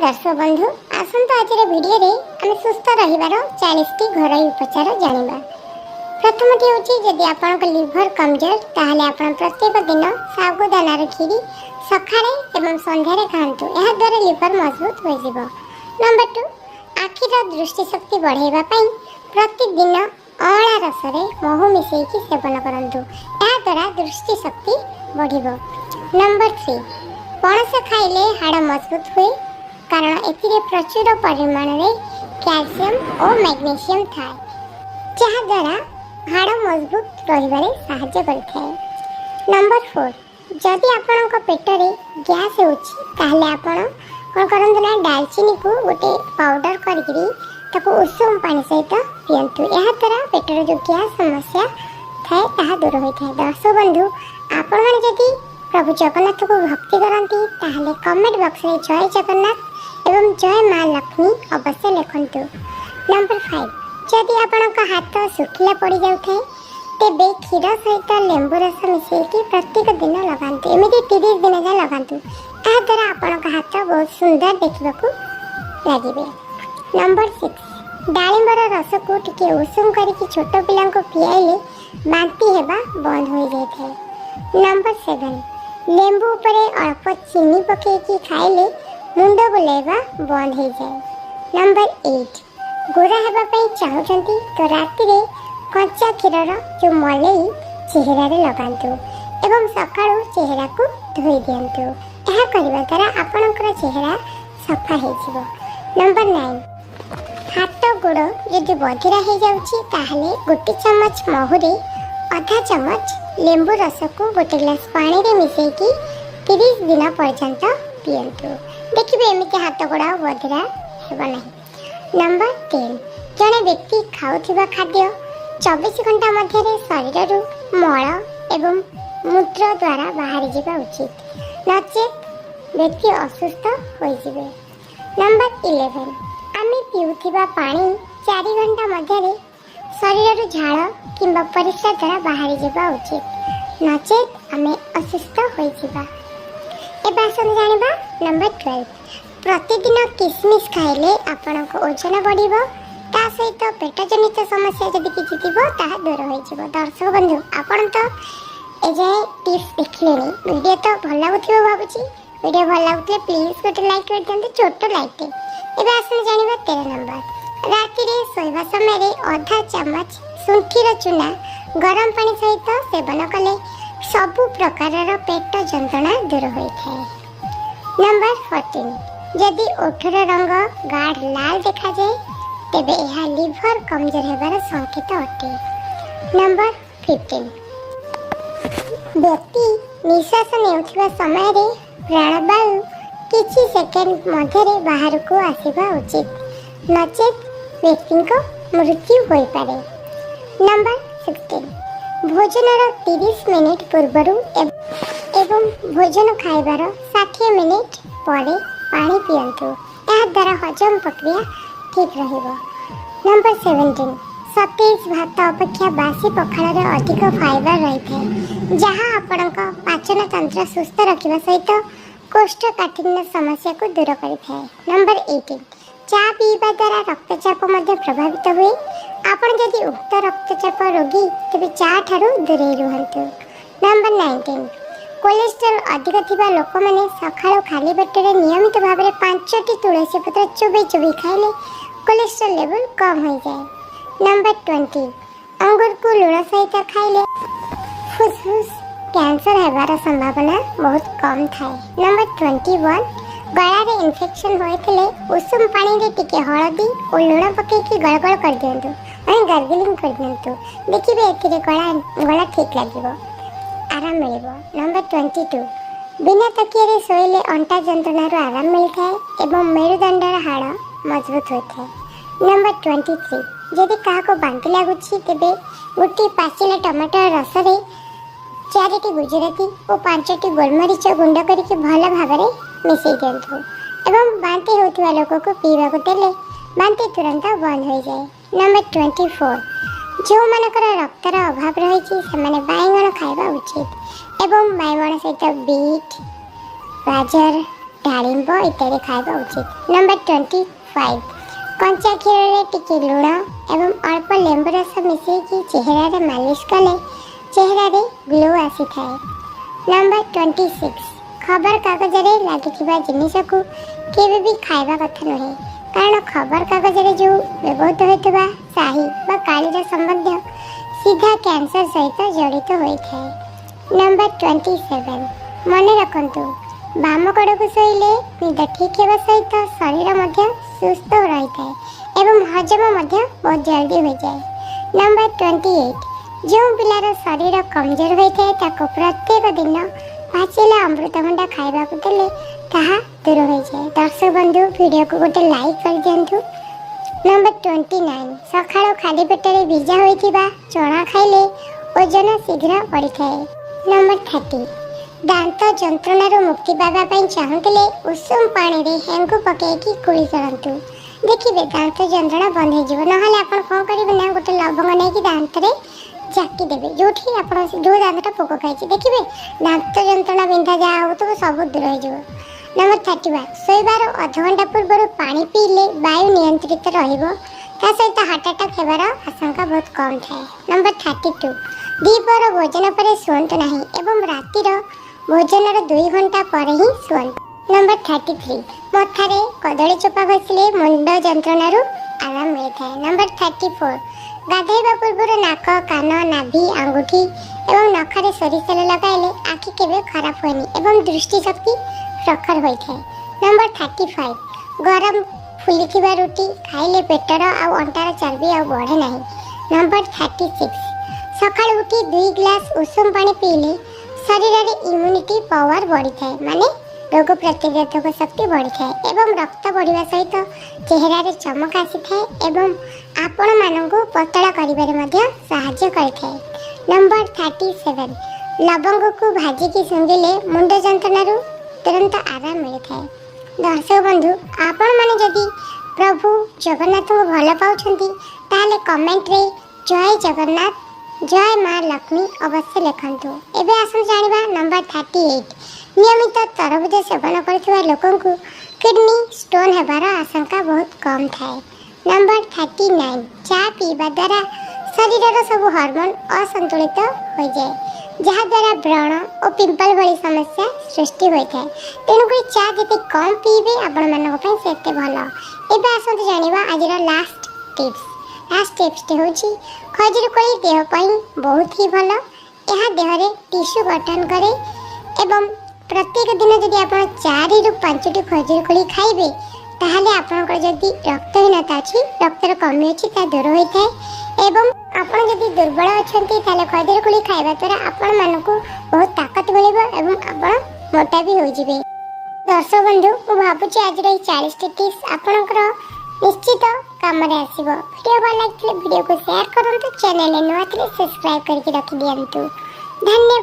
दर्शक बंधु आसंत आज वीडियो रे आम सुस्थ रहिबार 40 टी घरोई उपचार जानिबा। प्रथमटी होची जदि आपनक लिवर कमजोर ताहले आपन प्रत्येक दिन साबुदानार खीरी सखाळे एवं संध्यारे खांतु। एहा द्वारा लिवर मजबूत होई जिवो। नंबर 2 आखिर दृष्टि शक्ति बढ़ाइबा पई प्रतिदिन अळा रस रे महू मिसेई की सेवन करंतु। एहा द्वारा दृष्टि शक्ति बढ़िबो। नंबर 3 पणस खाइले हाड़ मजबूत हुए कारण एथिरे प्रचुर परिमाण रे कैल्शियम और मैग्नीशियम थाए जहा द्वारा हाड़ मजबूत रहिबारे सहायता करथाय। नंबर 4 जदि आपनक पेट रे गैस होछि ताहले आपण कोन करंतु ना दालचीनी को गोटे पाउडर करकरी ताको उषुम पानी सहित पियंतु। एहा द्वारा पेट रे जो गैस समस्या थाए ताहा दूर होइथाय। दर्शक बंधु आपण माने जदि प्रभु जगन्नाथ को भक्ति करती ताहले कमेंट बॉक्स में जय जगन्नाथ एवं जय माँ लक्ष्मी अवश्य लिखंतु। नंबर 5 जदि आपनका हाथ सुखिला पड़ जाउथे तेबे क्षीर सहित लेंबू रस मिसेकी प्रत्येक दिन लगांतु। एमिति 30 दिन जाए लगांतु। एहा द्वारा आपनका हाथ बहुत सुंदर देखिबाकू लागिबे। नंबर 6 डाळिंबर रस को टिके उषुम करिकि छोट पिलां को पियाइले बांती हेबा बंद हो जाइथे। नंबर 7 लेंबू उपरे अल्प चीनी पकेकी खाइले मुंड बुलाइबा बंद हो जाए। नंबर 8 गोरा हेबा पई चाहुचंती तो राति रे कच्चा क्षीरर जो मलई चेहरा रे लगांतु एवं सकाळु चेहरा को धोई दियंतु। एहा करिबा द्वारा आपनकर चेहरा सफा हो जिवो। नंबर 9 हाथ गोड़ यदि बधिरा हो जाउची ताहले गोटे चम्मच महूरे आधा चम्मच लेंबू रस को गोटे ग्लास पानी रे मिसेकी 30 दिन पर्यंत पियंतु। देखिबे एमिति हाथ गोड़ा बधिरा हेबा नहीं। नंबर 10 जने व्यक्ति खाउथिबा खाद्य 24 घंटा मध्य शरीर मल एवं मूत्र द्वारा बाहरी जावा उचित नचेत व्यक्ति असुस्थ हो जिवे। नंबर 11 आमे पिउथिबा पानी 4 घंटा मध्य शरीर झाड़ किंबा परिस्रा द्वारा बाहरी जावा उचित नचेत आमे असुस्थ हो जिवा। एबा आसन जानिबा नंबर 12 प्रतिदिन किसमिस खाइले आपनक ओजन बढ़िबो ता सहित पेट जनित समस्या जदि किछि थिबो ताहा दूर होई जिवो। दर्शक बंधु आपण तो ए जे टिप्स देखलेनी वीडियो तो भल लागुथिबो भाबुची। वीडियो भल लागुथले प्लीज गोटे लाइक कर दियंतु छोटो लाइक टे। एबा आसन जानिबा 13 नंबर राति रे सोइबा समय रे आधा चम्मच सुंठीर चूना गरम पानी सहित सेवन कले सबु प्रकारर पेट जंत्रणा दूर होइथाय। नंबर 14 जदि ओठर रंग गाढ़ लाल देखा जाए तेबे यह लिवर कमजोर हेबार संकेत अटे। नंबर 15 व्यक्ति निश्वास नेउथिबा समय रे प्राणवायु किछि सेकेंड मध्य बाहर को आसीबा उचित नचेत व्यक्ति को मृत्यु होई पारे। नंबर 16 भोजनर 30 मिनिट पूर्वरु एवं भोजन खाइबार 60 मिनिट परे पानी पियंतु। एहा द्वारा हजम प्रक्रिया ठीक रहिबो। नंबर 17 सतेज भात अपेक्षा बासी पखाल रे अधिक फाइबर रहिथे जहाँ आपनक पाचन तंत्र सुस्थ रखिबा सहित कोष्ठकाठिन्य समस्या को दूर करिଥାଏ। नंबर 18 चा पीवा द्वारा रक्तचाप मध्य प्रभावित हुए। आपण यदि उक्त रक्तचाप रोगी तेबे चा ठारू दूरे रुहंतु। नंबर 19 कोलेस्ट्रॉल अधिक थिबा लोक माने सखाळो खाली पेटरे नियमित भाव में 5टी तुलसी पत्र चुबी चुबी खाइले कोलेस्ट्रॉल लेवल कम हो जाए। नंबर 20 अंगूर को लूण सहित खाइले फुसफुस कैंसर हेबार संभावना बहुत कम थाए। नंबर 21 गला रे इन्फेक्शन होइथिले उषुम पानी रे टिके हळदी और लूण पकेकी गळगळ कर दियंतु आणि गार्गलिंग कर दियंतु। देखिबे एथिरे गला ठीक लागिबो आराम मिलिबो। नंबर 22 बिना तकिया रे सोइले अंटा जंत्रणा रो आराम मिलथाय एवं मेरुदंडर हाड़ मजबूत होइथाय। नंबर 23 जदि काहा को बांति लागुछि तेबे गोटी पाचिला टमाटर रस रे 4टी गुजराती और 5टी गोलमरीच गुंड करके भल भाव में मिसई दियंतु एवं बांति होथिबा लोक को पीवा को देले बांति तुरंत बंद हो जाए। नंबर 24 जो मानकर रक्तर अभाव रही से बाइगण खाइबा उचित एवं बाइगण सहित बीट गाजर डालिंब इत्यादि खाଇବା उचित। नंबर 25 कंचा क्षीर रे टिके लुण एवं अल्प लेंबु रस मिसेकी चेहरा रे मालिश कले चेहरा रे ग्लो आसी थाए। नंबर 26 खबर कागज रे लागिथिबा जिनिस को केबे भी खाଇବା कथा नहे, कारण खबर कागज रे जो व्यवहृत होइतबा शाही बा कालीर संबंध सीधा कैंसर सहित जड़ित होइथाए। नंबर 27 मन रखंतु बाम कड़ को शोइले निद ठीक हेबा सहित शरीर मध्य सुस्थ रहिथाए एवं हजम मध्य बहुत जल्दी हो जाए। नंबर 28 जो पिलार शरीर कमजोर होइथाए ताको प्रत्येक दिन पाचिला अमृतभंडा खाइबा को देले ताहा दूर हो जाए। दर्शक बंधु वीडियो को गोटे लाइक कर दियंतु। नंबर 29 सकाळ खाली पेटरे भिजा होइथिबा चना खाइले ओजन शीघ्र बढ़ी थाए। नंबर 30 दांत जंत्रणा मुक्ति पावा चाहूले उषुम पानी रे हेंगु पकईकि कुली करंतु। देखिए दांत जंत्रणा बंद हो ना आप कौन करेंगे ना गोटे लवंग नहीं दांत रे जाकी देवे जो जो दांतटा पोक खाई देखिए दांत जंत्रणा बिंधा जहाँ हो तो सब दूर हो। नंबर 31 शोबार अधघंटा पूर्व पानी पीले वायु नियंत्रित सहित हार्ट अटैक होबार आशंका बहुत कम थाए। नंबर 32 दीपर भोजन पर शुंतु नहीं एवं रातिर भोजन 2 घंटा पर ही शुंतु। नंबर 33 मथारे कदली चोपा घसिले मुंड जंत्रणा आराम मिलता है। नंबर 34 गाधेबा पूर्व नाक कान नाभि आंगुठी एवं नखरे सोरिष तेल लगाइले आखि केबे खराब होनी एवं दृष्टि शक्ति प्रखर होइଥାଏ। नंबर 35 गरम फुलिथिबा रुटी खाइले पेटर आ अंटार चर्बी आ बढ़े नहीं। नंबर 36 सकाळ उठी 2 ग्लास उषुम पानी पीले शरीर रे इम्यूनिटी पावर बढ़ी थाए माने रोग प्रतिरोधक शक्ति बढ़ी थाए एवं रक्त बढ़िया सहित चेहरा रे चमक आसी थाए एवं आपण मानंकु पतला करिबारे मध्ये सहाय्य करिथाए। नंबर 37 लवंग को भाजी की सुंगिले मुंड जंत्रणा तुरंत आराम मिलता है। दर्शक बंधु आपण माने जदि प्रभु जगन्नाथ को भल पाउछंती ताले कमेंट रे जय जगन्नाथ जय मां लक्ष्मी अवश्य लिखंतु। एबे आसु जानिबा नंबर 38 नियमित तरबुज सेवन करथिबा लोकन को किडनी स्टोन हेबार आशंका बहुत कम थाए। नंबर 39 चा पीवा द्वारा शरीर सब हार्मोन असंतुलित हो जाए जहा द्वारा व्रण और पिंपल भली समस्या सृष्टि होता है। तेणुक चा जिते कम पीबे आपण मानक सेते भल। एबे आसंतु जानिबा आजिर लास्ट टिप्स होची खजूर कोली देह पई बहुत ही भल। यह देह रे टिश्यू गठन करे एवं प्रत्येक दिन जदि आप 4 ରୁ 5ଟି खजूर कोली खाइबे ताहले आपनकर जदि रक्तहीनता अछि रक्तर कमी अछि ता दूर होइथाय एवं आपण जदि दुर्बल अछंती ताले खजूर कोली खाइबा द्वारा आपण मानको बहुत ताकत मिलिबो एवं आपण मोटा भी हो जिवे। दर्शक बंधु मु भाबुची आज रे 40 टिप्स आपनकर निश्चित काम रे आसीबो। वीडियो भल लागले वीडियो को शेयर करंतु, चैनल ने नवा सब्सक्राइब करके रख दियंतु। धन्यवाद।